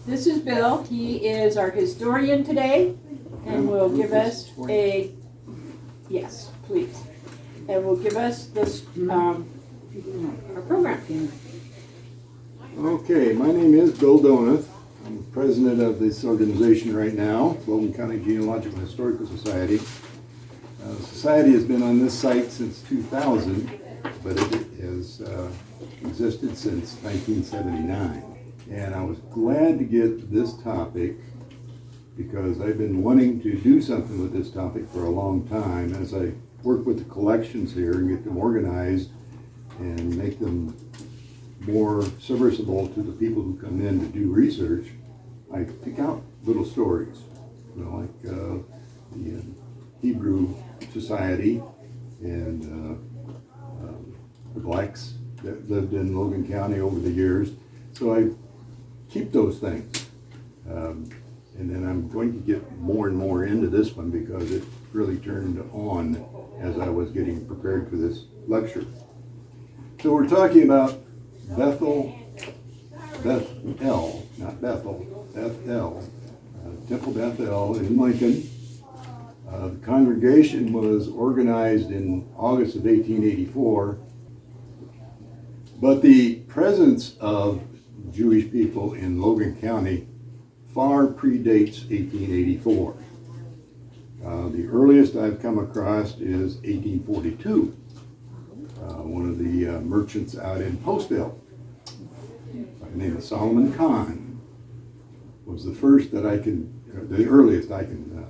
This is Bill. He is our historian today and will give us a, yes, please. And will give us this, our program. Okay, my name is Bill Donath. I'm president of this organization right now, Logan County Genealogical Historical Society. The society has been on this site since 2000, but it has existed since 1979. And I was glad to get this topic because I've been wanting to do something with this topic for a long time. As I work with the collections here and get them organized and make them more serviceable to the people who come in to do research, I pick out little stories, you know, like the Hebrew Society and the blacks that lived in Logan County over the years. So I keep those things. And then I'm going to get more and more into this one because it really turned on as I was getting prepared for this lecture. So we're talking about Beth-El, not Bethel, Beth-El, Temple Beth-El in Lincoln. The congregation was organized in August of 1884, but the presence of Jewish people in Logan County far predates 1884. The earliest I've come across is 1842. One of the merchants out in Postville, by the name of Solomon Kahn, was the first that I can, the earliest I can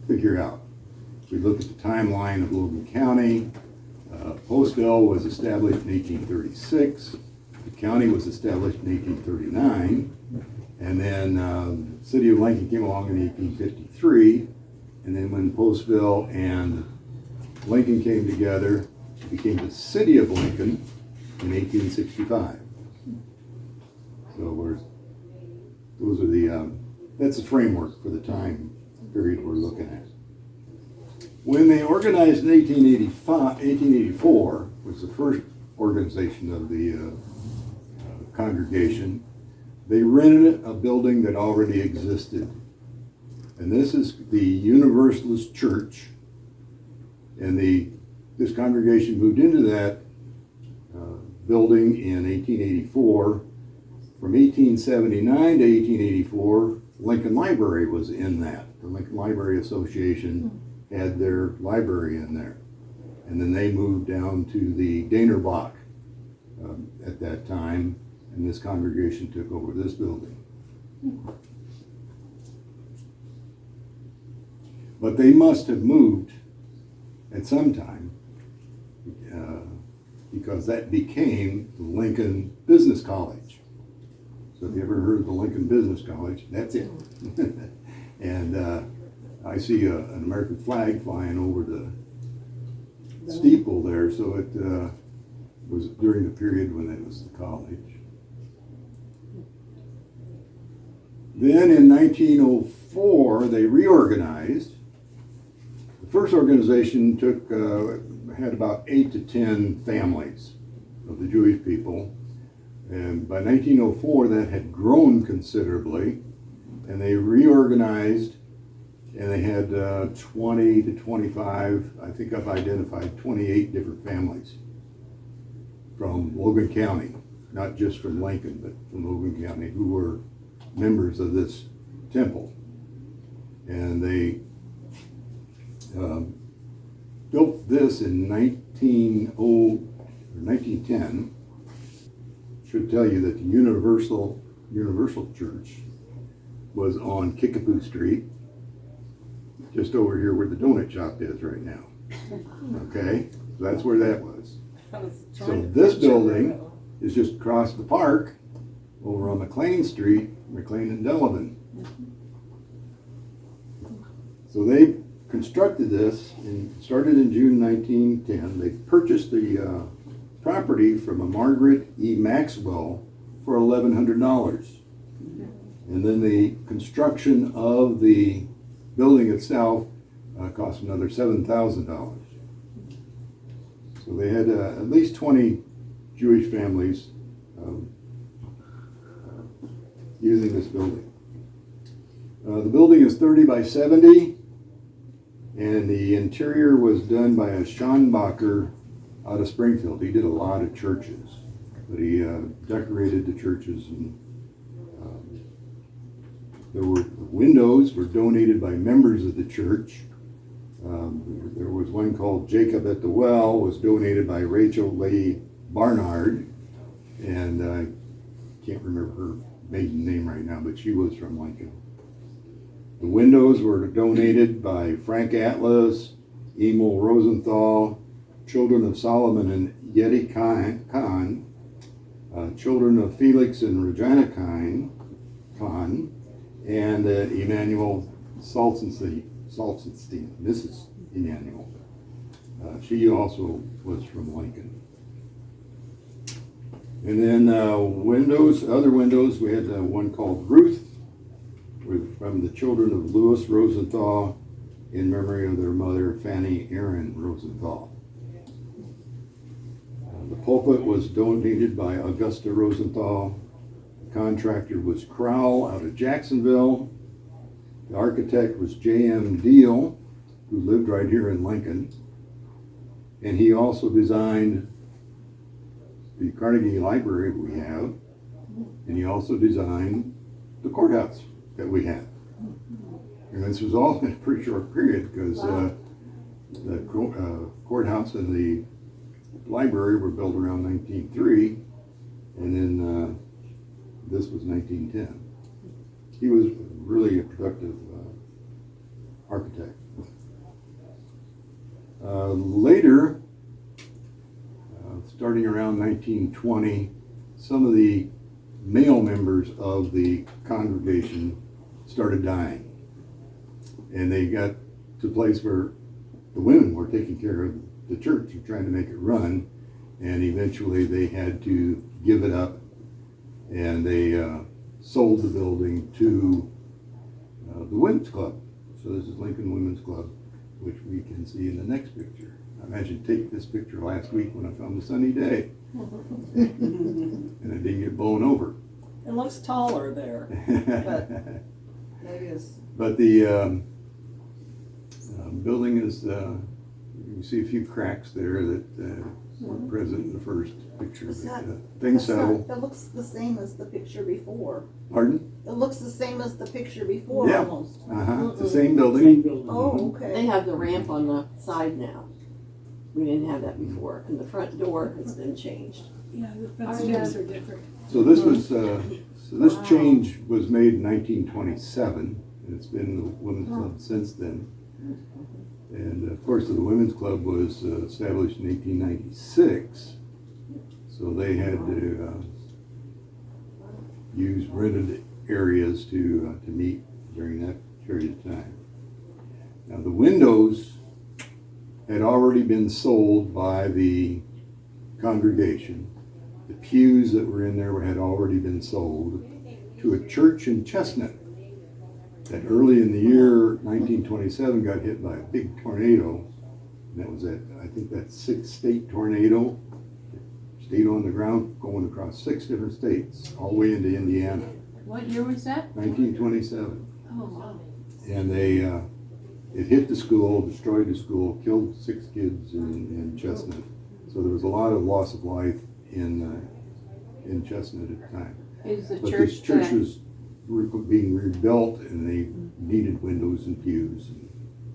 figure out. We look at the timeline of Logan County. Postville was established in 1836. The county was established in 1839. And then the city of Lincoln came along in 1853. And then when Postville and Lincoln came together, it became the city of Lincoln in 1865. So those are the, that's the framework for the time period we're looking at. When they organized in 1884, was the first organization of the congregation, they rented a building that already existed. And this is the Universalist Church. And this congregation moved into that building in 1884. From 1879 to 1884, Lincoln Library was in that. The Lincoln Library Association had their library in there. And then they moved down to the Daner Block at that time, and this congregation took over this building. But they must have moved at some time because that became the Lincoln Business College. So if you ever heard of the Lincoln Business College, that's it. And I see an American flag flying over the steeple there, so it was during the period when it was the college. Then in 1904, they reorganized. The first organization had about 8 to 10 families of the Jewish people. And by 1904, that had grown considerably. And they reorganized, and they had 20 to 25, I think I've identified 28 different families from Logan County, not just from Lincoln, but from Logan County, who were members of this temple. And they built this in 1910. Should tell you that the Universal Church was on Kickapoo Street, just over here where the donut shop is right now. Okay, so that's where that was. So this building is just across the park over on McLean Street, McLean and Delavan. So they constructed this and started in June 1910. They purchased the property from a Margaret E. Maxwell for $1,100. And then the construction of the building itself cost another $7,000. So they had at least 20 Jewish families using this building. The building is 30 by 70, and the interior was done by a Schonbacher out of Springfield. He did a lot of churches, but he decorated the churches, and the windows were donated by members of the church. There was one called Jacob at the Well, was donated by Rachel Leigh Barnard, and I can't remember her maiden name right now, but she was from Lincoln. The windows were donated by Frank Atlas, Emil Rosenthal, Children of Solomon and Yeti Khan, Children of Felix and Regina Khan, and Emmanuel Salzenstein, Mrs. Emmanuel. She also was from Lincoln. And then other windows, we had one called Ruth, from the children of Louis Rosenthal in memory of their mother, Fanny Aaron Rosenthal. The pulpit was donated by Augusta Rosenthal. The contractor was Crowell out of Jacksonville. The architect was J.M. Deal, who lived right here in Lincoln. And he also designed the Carnegie Library we have, and he also designed the courthouse that we have. And this was all in a pretty short period, because the courthouse and the library were built around 1903, and then this was 1910. He was really a productive architect. Later, starting around 1920, some of the male members of the congregation started dying. And they got to a place where the women were taking care of the church and trying to make it run. And eventually they had to give it up, and they sold the building to the Women's Club. So this is Lincoln Women's Club, which we can see in the next picture. I imagine taking this picture last week when I found a sunny day. And I didn't get blown over. It looks taller there, but maybe it's... But the building is, you can see a few cracks there that weren't present in the first picture. It looks the same as the picture before. Pardon? It looks the same as the picture before, Yeah. almost. It's the same building. Oh, okay. They have the ramp on the side now. We didn't have that before, and the front door has been changed. Yeah, the front steps are different. So this was, this change was made in 1927, and it's been the Women's Club since then. And of course, the Women's Club was established in 1896, so they had to use rented areas to meet during that period of time. Now, the windows had already been sold by the congregation. The pews that were in there had already been sold to a church in Chestnut that early in the year 1927 got hit by a big tornado. And that was I think that 6-state tornado. It stayed on the ground going across 6 different states, all the way into Indiana. What year was that? 1927. Oh, wow. And it hit the school, destroyed the school, killed 6 kids in Chestnut. So there was a lot of loss of life in Chestnut at the time. Is the But church this church was being rebuilt, and they needed windows and pews.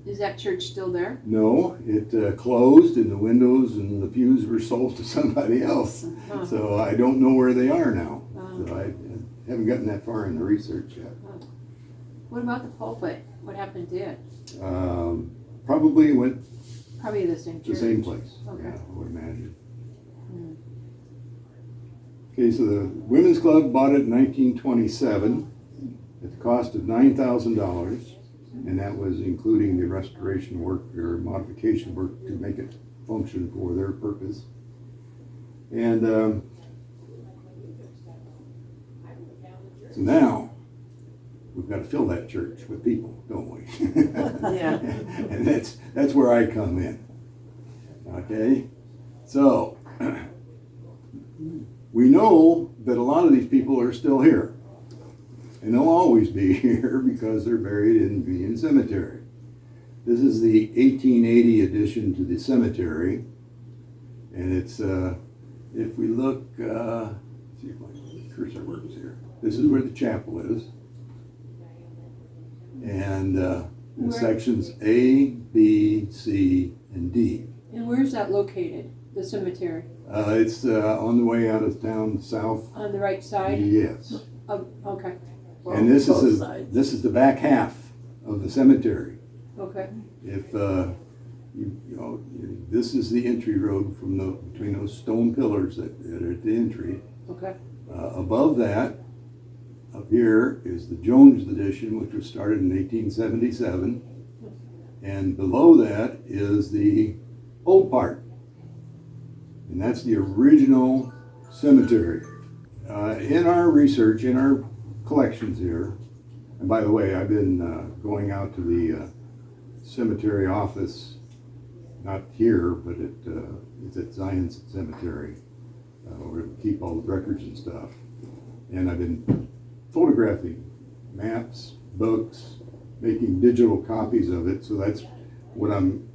Is that church still there? No, it closed, and the windows and the pews were sold to somebody else. Huh. So I don't know where they are now. Uh-huh. So I haven't gotten that far in the research yet. What about the pulpit? What happened to it? Probably went Probably the same to church. the same place. Okay. Yeah, I would imagine. Okay, so the Women's Club bought it in 1927 at the cost of $9,000, and that was including the restoration work or modification work to make it function for their purpose. And so now we've got to fill that church with people, don't we? Yeah. And that's where I come in. Okay, so we know that a lot of these people are still here. and they'll always be here because they're buried in Union Cemetery. This is the 1880 addition to the cemetery, and it's, if we look, see if my cursor works here. This is where the chapel is. And in sections A, B, C, and D. And where's that located, the cemetery? It's on the way out of town south. On the right side? Yes. Okay, And this Both is sides. this is the back half of the cemetery. okay. If you know, this is the entry road from between those stone pillars that are at the entry. Okay. Above that, up here, is the Jones addition, which was started in 1877, and below that is the old part, and that's the original cemetery. In our research, in our collections here, and by the way, I've been going out to the cemetery office, not here, but it's at Zion Cemetery, where we keep all the records and stuff. And I've been photographing maps, books, making digital copies of it. So that's what I'm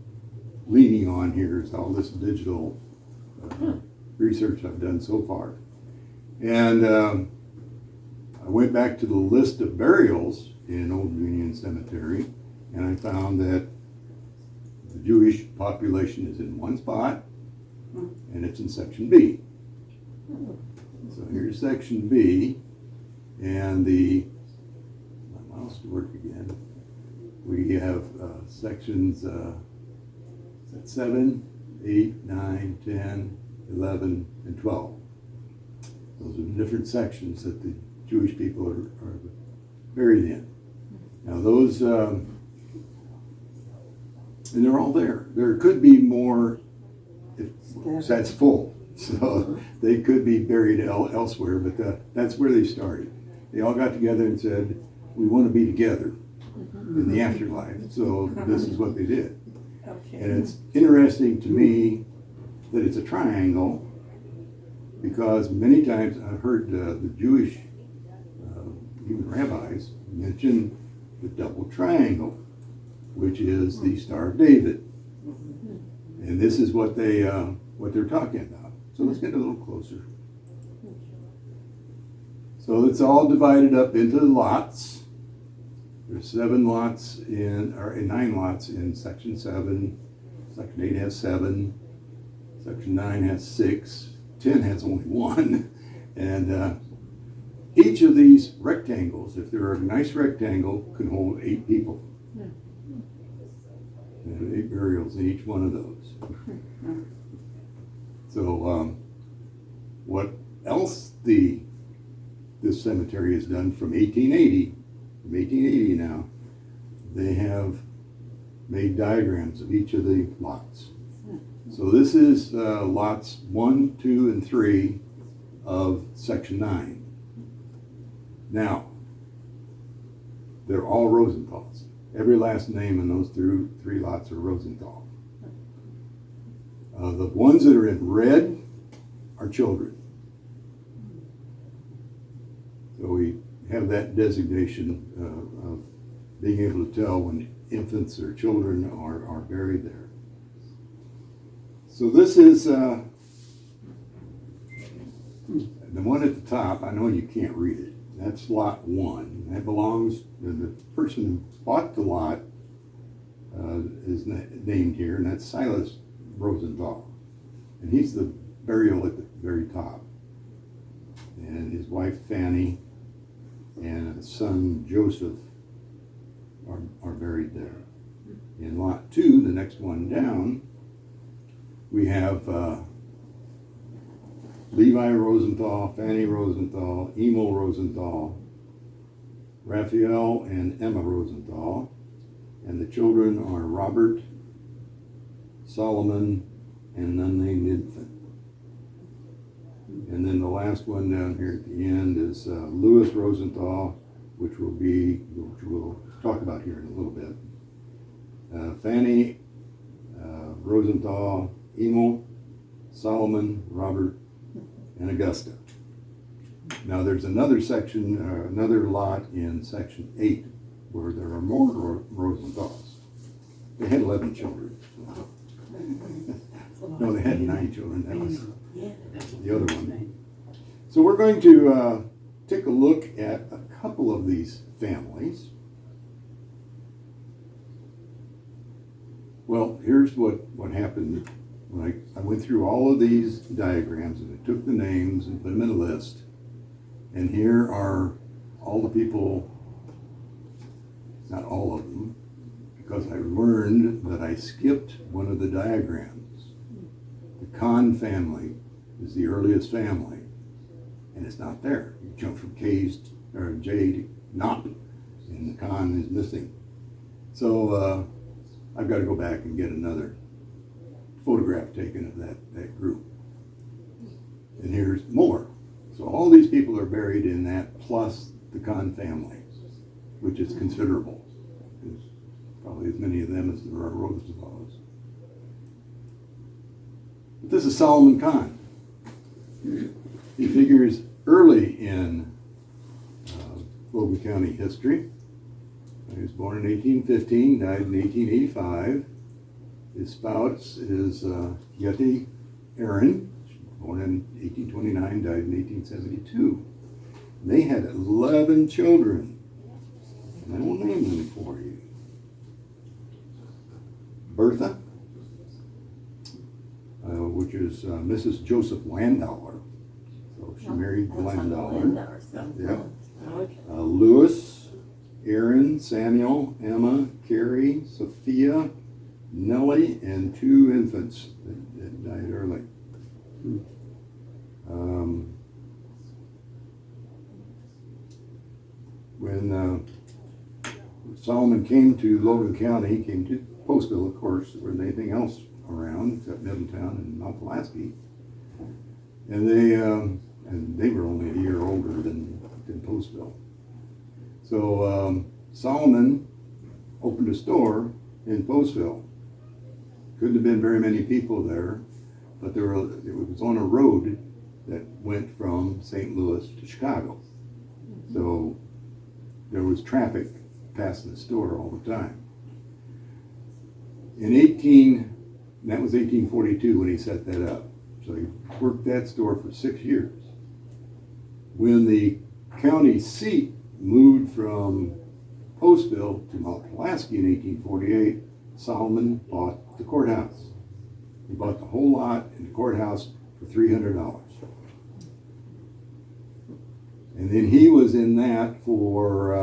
leaning on here, is all this digital research I've done so far. And I went back to the list of burials in Old Union Cemetery, and I found that the Jewish population is in one spot, and it's in section B. So here's section B, and my mouse to work again. We have sections 7, 8, 9, 10, 11, and 12. Those are the different sections that the Jewish people are buried in. Now those, and they're all there. There could be more if that's full. So they could be buried elsewhere, but that's where they started. They all got together and said, we want to be together in the afterlife. So this is what they did. Okay. And it's interesting to me that it's a triangle, because many times I've heard the Jewish, even rabbis, mention the double triangle, which is the Star of David. And this is what they're talking about. So let's get a little closer. So it's all divided up into lots. There's 9 lots in section 7. Section 8 has 7. Section 9 has 6. 10 has only 1. And each of these rectangles, if they're a nice rectangle, can hold 8 people. And 8 burials in each one of those. So what else this cemetery has done from 1880 now, they have made diagrams of each of the lots. So this is lots 1, 2, and 3 of section 9. Now, they're all Rosenthals. Every last name in those 3 lots are Rosenthal. The ones that are in red are children. So we have that designation of being able to tell when infants or children are buried there. So this is the one at the top. I know you can't read it. That's lot 1. That belongs, the person who bought the lot is named here, and that's Silas Rosenthal. And he's the burial at the very top. And his wife Fanny and his son Joseph are buried there. In lot 2, the next one down, we have Levi Rosenthal, Fanny Rosenthal, Emil Rosenthal, Raphael and Emma Rosenthal, and the children are Robert, Solomon, and an unnamed infant. And then the last one down here at the end is Louis Rosenthal, which we'll talk about here in a little bit. Fanny Rosenthal, Emil, Solomon, Robert, and Augusta. Now, there's another section, another lot in section 8 where there are more Rosenthals. They had 11 children. No, they had 9 children. That was the other one. So we're going to take a look at a couple of these families. Well, here's what happened when I went through all of these diagrams and I took the names and put them in a list. And here are all the people, not all of them, because I learned that I skipped one of the diagrams. The Kahn family is the earliest family, and it's not there. You jump from J to Knop, and the Kahn is missing. So I've got to go back and get another photograph taken of that group. And here's more. So all these people are buried in that, plus the Kahn family, which is considerable. There's probably as many of them as there are Rosenthal's. But this is Solomon Kahn. He figures early in Logan County history. He was born in 1815, died in 1885. His spouse is Yeti Aaron, born in 1829, died in 1872. They had 11 children, and I will name them for you. Bertha, which is Mrs. Joseph Landauer. So she married Landauer. Yeah. Louis, Aaron, Samuel, Emma, Carrie, Sophia, Nellie, and 2 infants that died early. When Solomon came to Logan County, he came to Postville, of course. There wasn't anything else around except Middletown and Mount Pulaski. And they were only a year older than Postville. So Solomon opened a store in Postville. Couldn't have been very many people there, but it was on a road that went from St. Louis to Chicago. So there was traffic passing the store all the time. That was 1842 when he set that up. So he worked that store for 6 years. When the county seat moved from Postville to Mount Pulaski in 1848, Solomon bought the courthouse. He bought the whole lot in the courthouse for $300. And then he was in that for,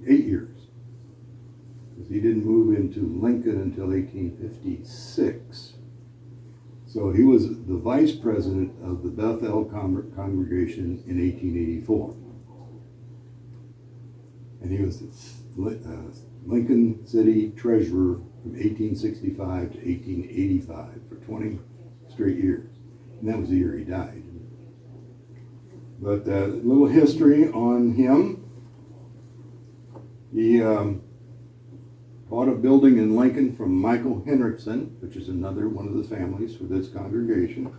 8 years. Because he didn't move into Lincoln until 1856. So he was the vice president of the Beth-El congregation in 1884. And he was Lincoln City treasurer from 1865 to 1885 for 20 straight years. And that was the year he died. But a little history on him. He bought a building in Lincoln from Michael Henriksen, which is another one of the families for this congregation.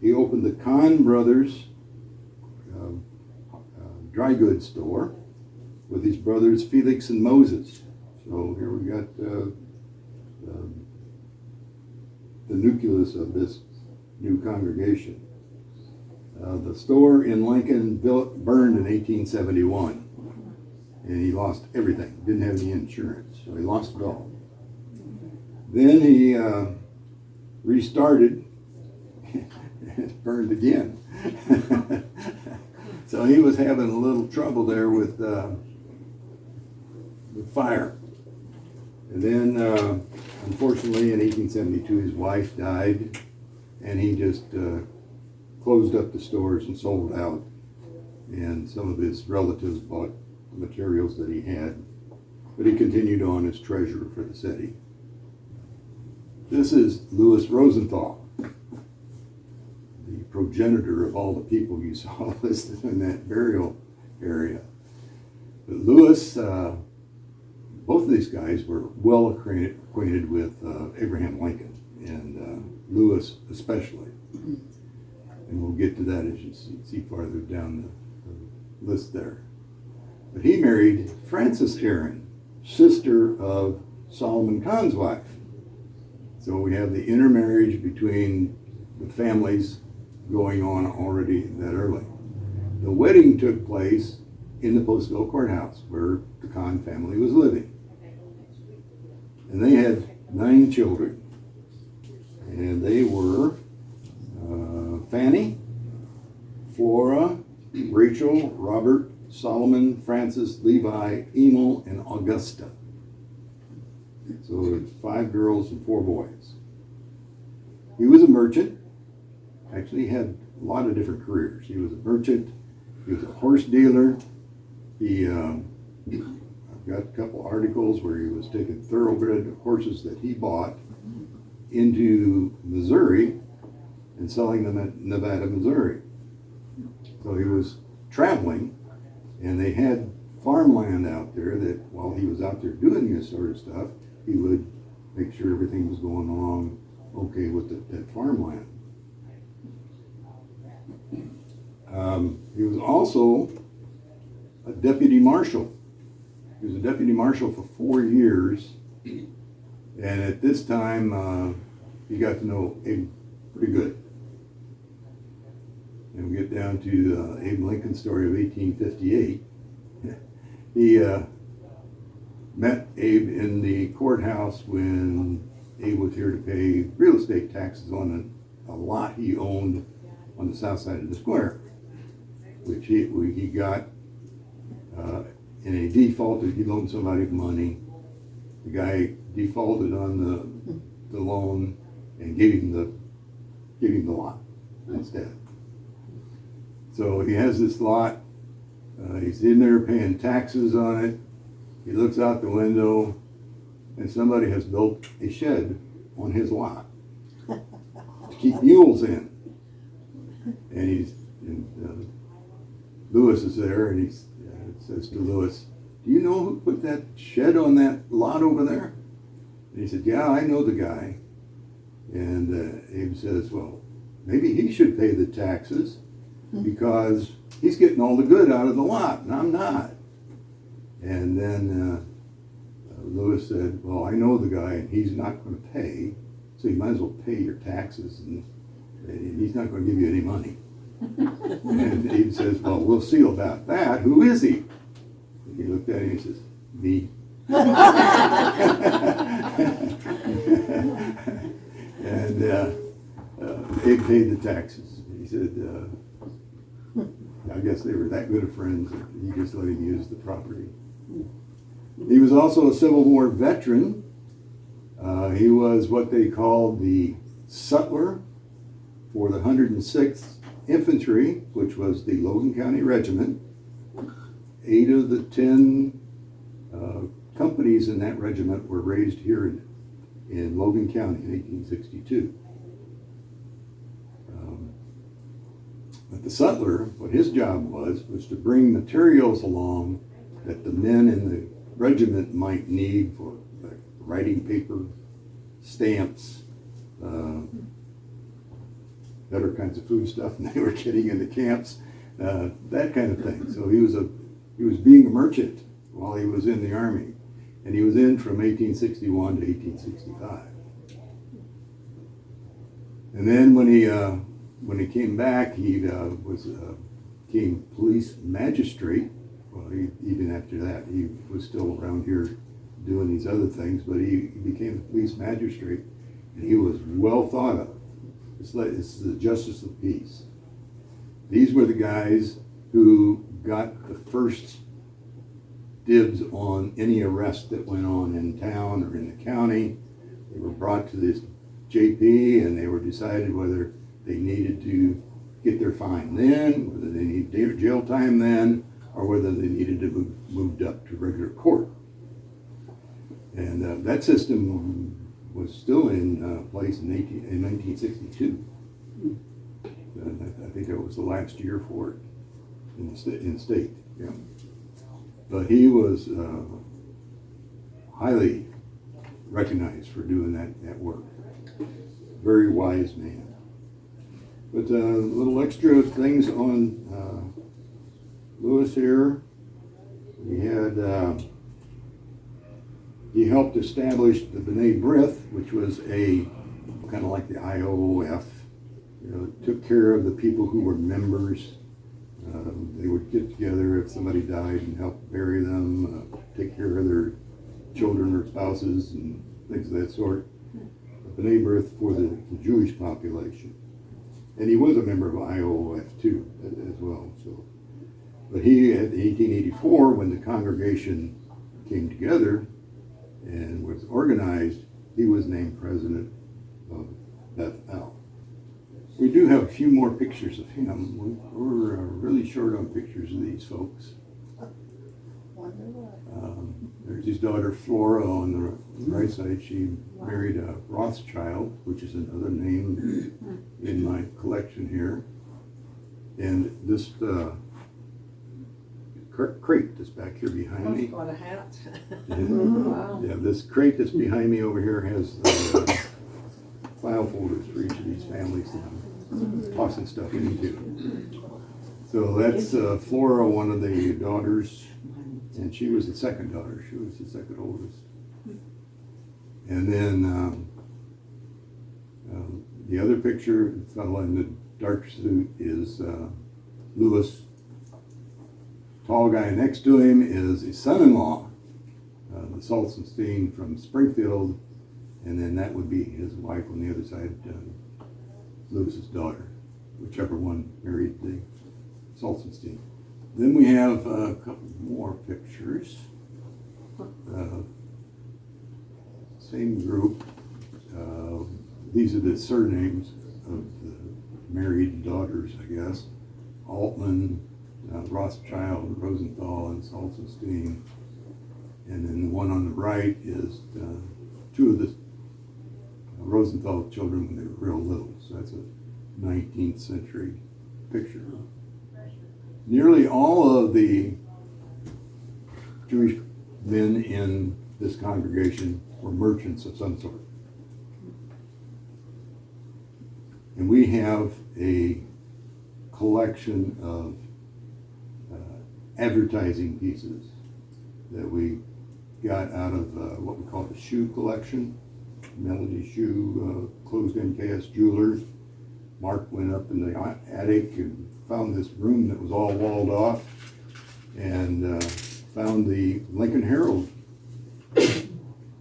He opened the Kahn Brothers dry goods store with his brothers Felix and Moses. So here we got the nucleus of this new congregation. The store in Lincoln burned in 1871, and he lost everything. Didn't have any insurance, so he lost it all. Then he restarted, and it burned again. So he was having a little trouble there with fire. And then, unfortunately, in 1872, his wife died, and he just closed up the stores and sold out. And some of his relatives bought the materials that he had, but he continued on as treasurer for the city. This is Louis Rosenthal, the progenitor of all the people you saw listed in that burial area. But Louis, both of these guys were well acquainted with Abraham Lincoln, and Louis especially. And we'll get to that as you see farther down the list there. But he married Frances Aaron, sister of Solomon Khan's wife. So we have the intermarriage between the families going on already that early. The wedding took place in the Postville courthouse where the Khan family was living. And they had 9 children. And they were Fanny, Flora, Rachel, Robert, Solomon, Francis, Levi, Emil, and Augusta. So there's 5 girls and 4 boys. He was a merchant. Actually, he had a lot of different careers. He was a merchant. He was a horse dealer. I've got a couple articles where he was taking thoroughbred horses that he bought into Missouri and selling them at Nevada, Missouri. So he was traveling, and they had farmland out there that while he was out there doing this sort of stuff, he would make sure everything was going along okay with that farmland. He was also a deputy marshal. He was a deputy marshal for 4 years, and at this time he got to know Abe pretty good. And we get down to Abe Lincoln's story of 1858. He met Abe in the courthouse when Abe was here to pay real estate taxes on a lot he owned on the south side of the square, which he got in a default. He loaned somebody money. The guy defaulted on the loan and gave him the lot instead. So he has this lot. He's in there paying taxes on it. He looks out the window, and somebody has built a shed on his lot to keep mules in. And Lewis is there, and he says to Lewis, "Do you know who put that shed on that lot over there?" And he said, "Yeah, I know the guy." And Abe says, "Well, maybe he should pay the taxes because he's getting all the good out of the lot, and I'm not." And then Lewis said, "Well, I know the guy, and he's not going to pay, so you might as well pay your taxes, and he's not going to give you any money." And Abe says, "Well, we'll see about that. Who is he?" And he looked at him and he says, "Me." And Abe paid the taxes. He said, I guess they were that good of friends that he just let him use the property. He was also a Civil War veteran. He was what they called the sutler for the 106th Infantry, which was the Logan County Regiment. 8 of the 10 companies in that regiment were raised here in Logan County in 1862. But the sutler, what his job was to bring materials along that the men in the regiment might need for like writing paper, stamps, other kinds of food stuff, and they were getting into camps, that kind of thing. So he was being a merchant while he was in the Army, and he was in from 1861 to 1865. And then when he came back, he became police magistrate. Well, even after that, he was still around here doing these other things, but he became a police magistrate, and he was well thought of. It's the justice of peace. These were the guys who got the first dibs on any arrest that went on in town or in the county. They were brought to this JP, and they were decided whether they needed to get their fine then, whether they needed jail time then, or whether they needed to be moved up to regular court. And that system was still in place in 1962. I think that was the last year for it in the state. Yeah. But he was highly recognized for doing that work. Very wise man. But little extra things on Lewis here. We had, he helped establish the B'nai B'rith, which was a kind of like the IOF. You know, it took care of the people who were members. They would get together if somebody died and help bury them, take care of their children or spouses and things of that sort. The B'nai B'rith for the Jewish population. And he was a member of IOF too, as well. So, but he, at 1884, when the congregation came together and was organized, he was named president of Beth-El. We do have a few more pictures of him. We're really short on pictures of these folks. There's his daughter Flora on the right side. She married a Rothschild, which is another name in my collection here. And this crate that's back here behind me. Got a hat. Yeah, this crate that's behind me over here has file folders for each of these families that I'm tossing stuff into. So that's Flora, one of the daughters, and she was the second daughter. She was the second oldest. And then the other picture, the fellow in the dark suit, is Lewis. Tall guy next to him is his son-in-law, the Salzenstein from Springfield, and then that would be his wife on the other side, Lewis's daughter, whichever one married the Salzenstein. Then we have a couple more pictures. Same group. These are the surnames of the married daughters, I guess. Altman, Rothschild, Rosenthal, and Salzenstein. And then the one on the right is two of the Rosenthal children when they were real little. So that's a 19th century picture. Nearly all of the Jewish men in this congregation were merchants of some sort. And we have a collection of advertising pieces that we got out of what we call the shoe collection. Melody Shoe, closed MKS Jewelers. Mark went up in the attic and found this room that was all walled off and found the Lincoln Herald, a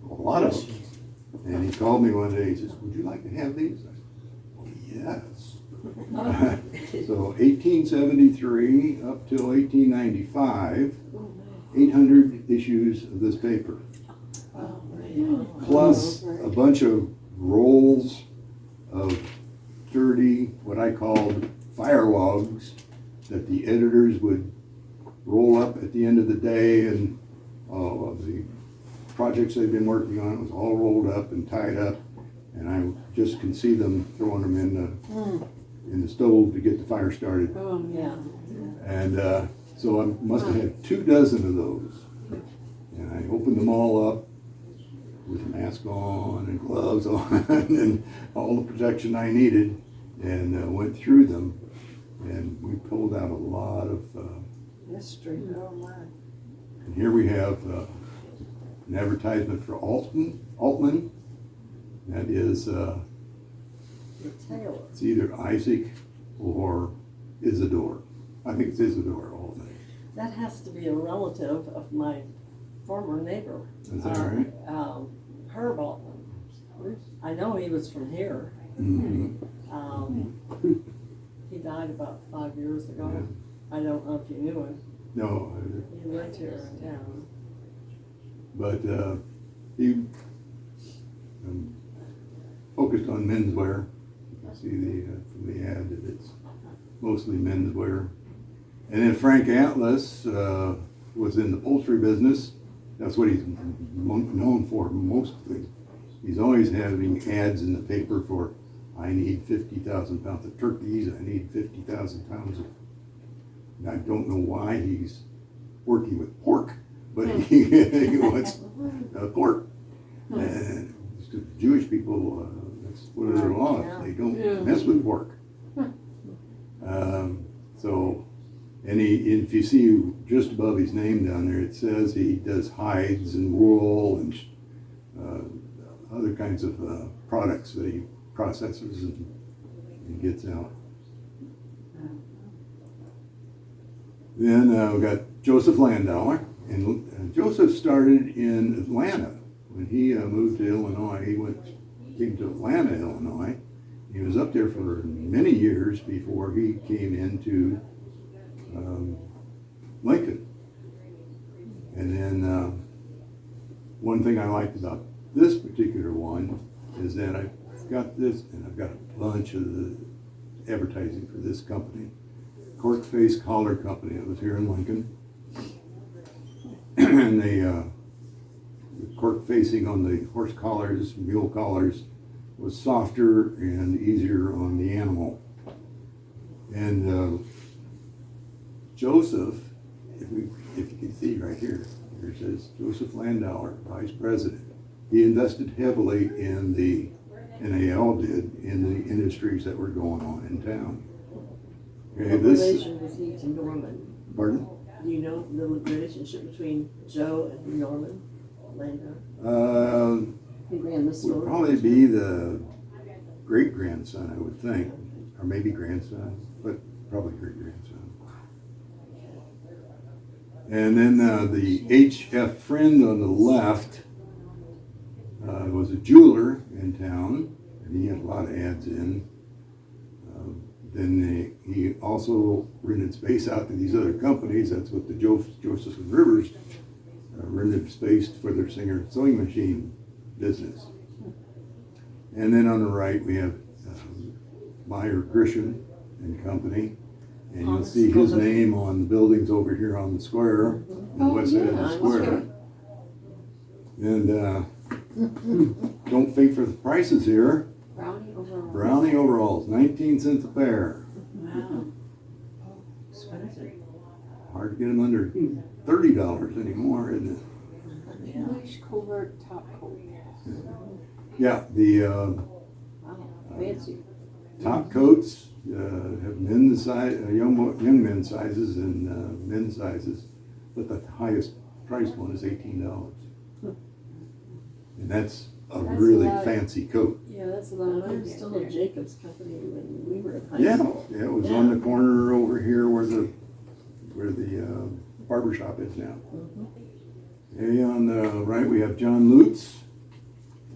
lot of them. And he called me one day, he says, "Would you like to have these?" I said, "Well, yes." So 1873 up till 1895, 800 issues of this paper. Plus a bunch of rolls of dirty, what I called fire logs, that the editors would roll up at the end of the day, and the projects they've been working on, it was all rolled up and tied up, and I just can see them throwing them in the stove to get the fire started. Oh, yeah. And so I must have had 24 of those, and I opened them all up with a mask on and gloves on and all the protection I needed, and went through them, and we pulled out a lot of History. Oh, my. and here we have an advertisement for Altman. That is The tailor. it's either Isaac or Isidore. I think it's Isidore Altman. That has to be a relative of my former neighbor. Is that right? Herb Altman. I know he was from here. Mm-hmm. He died about 5 years ago. Yeah. I don't know if you knew him. No, He lived here in town. but he focused on menswear. You can see from the ad that it's mostly menswear. And then Frank Atlas was in the upholstery business. That's what he's known for mostly. He's always having ads in the paper for, I need 50,000 pounds of turkeys, I need 50,000 pounds of, I don't know why he's working with pork, but he wants pork. And to Jewish people, that's one of their laws. They don't mess with pork. So, and if you see just above his name down there, it says he does hides and wool and other kinds of products that he processes and gets out. Then we've got Joseph Landauer, and Joseph started in Atlanta. When he moved to Illinois, came to Atlanta, Illinois. He was up there for many years before he came into Lincoln. And then one thing I liked about this particular one is that I've got this, and I've got a bunch of the advertising for this company, Cork Face Collar Company. It was here in Lincoln, and the cork facing on the horse collars, mule collars, was softer and easier on the animal. And Joseph, if you can see right here, it says Joseph Landauer, Vice President. He invested heavily in the, and they all did, in the industries that were going on in town. Okay, What relation was he to Norman? Pardon? Do you know the relationship between Joe and Norman Landauer? He ran the Would store. probably be the great-grandson, I would think, or maybe grandson, but probably great-grandson. And then the H.F. Friend on the left was a jeweler in town, and he had a lot of ads in. Then he also rented space out to these other companies. That's what the Joseph and Rivers rented space for their Singer sewing machine business. And then on the right we have Meyer Grisham and Company, and you'll see his name on the buildings over here on the square, on the west side of the square. And don't think for the prices here. Brownie overall. Brownie overalls, 19 cents a pair. Wow. Expensive. Hard to get them under $30 anymore, isn't it? English covert top coat. Yeah, the Wow. Fancy. top coats have men's size, young men's sizes and men's sizes, but the highest price one is $18, and that's a really fancy coat. Yeah, that's a I lot of know money. it was still a Jacobs company when we were in high Yeah, school. yeah, it was on the corner over here where the barber shop is now. Hey, on the right we have John Lutz.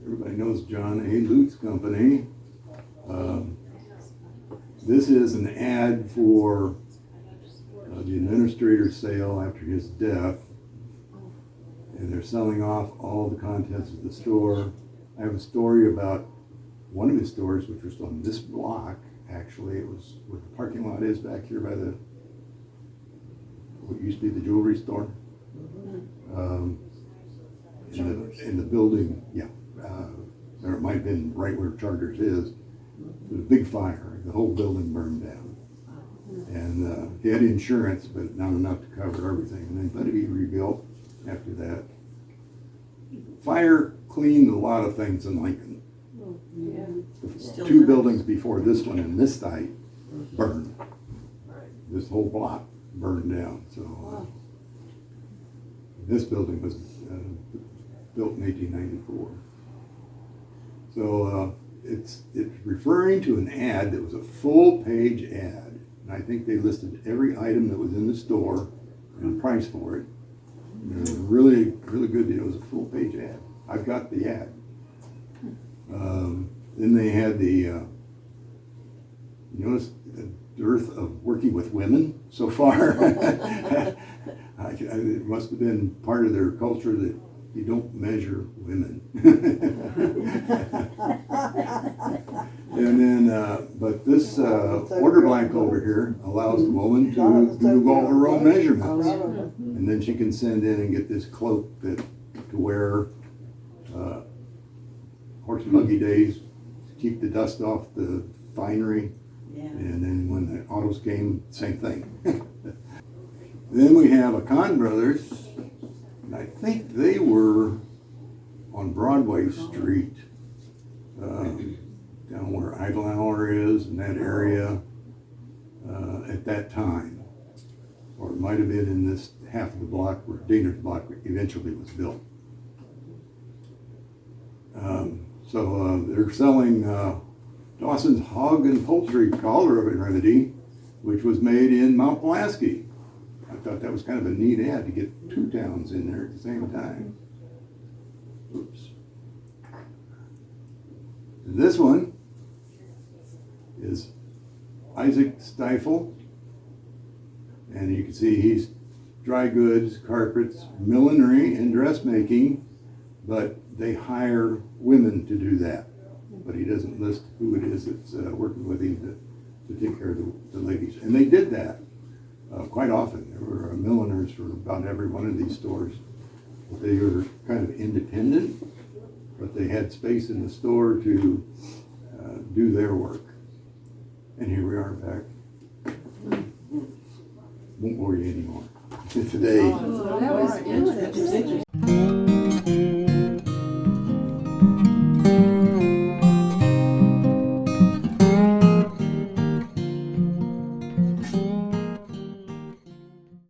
Everybody knows John A. Lutz Company. This is an ad for the administrator's sale after his death, and they're selling off all the contents of the store. I have a story about one of his stores, which was on this block. Actually, it was where the parking lot is back here by the what used to be the jewelry store. In the building, yeah, or it might have been right where Charters is. There was a big fire. The whole building burned down. And he had insurance, but not enough to cover everything. And then, but he rebuilt after that. Fire cleaned a lot of things in Lincoln. The two buildings before this one and this site burned. This whole block burned down. So this building was built in 1894. So it's referring to an ad that was a full-page ad. And I think they listed every item that was in the store and the price for it. And it was a really, really good deal. It was a full-page ad. I've got the ad. Then they had the, you notice the dearth of working with women so far. It must have been part of their culture that you don't measure women. And then, but this order blank over here allows the woman to do all her own measurements. And then she can send in and get this cloak that to wear horse and buggy days, to keep the dust off the finery. And then when the autos came, same thing. Then we have a Kahn Brothers, and I think they were on Broadway Street, down where Eidelauer is in that area. at that time. Or it might have been in this half of the block where Dana's block eventually was built. So they're selling Dawson's Hog and Poultry Collar Remedy, which was made in Mount Pulaski. I thought that was kind of a neat ad to get two towns in there at the same time. Oops. This one is Isaac Stifel, and you can see he's dry goods, carpets, millinery, and dressmaking, but they hire women to do that. But he doesn't list who it is that's working with him to take care of the ladies. And they did that quite often. There were milliners for about every one of these stores. They were kind of independent, but they had space in the store to do their work. And here we are back. Won't bore you anymore. Today. Oh, that was interesting.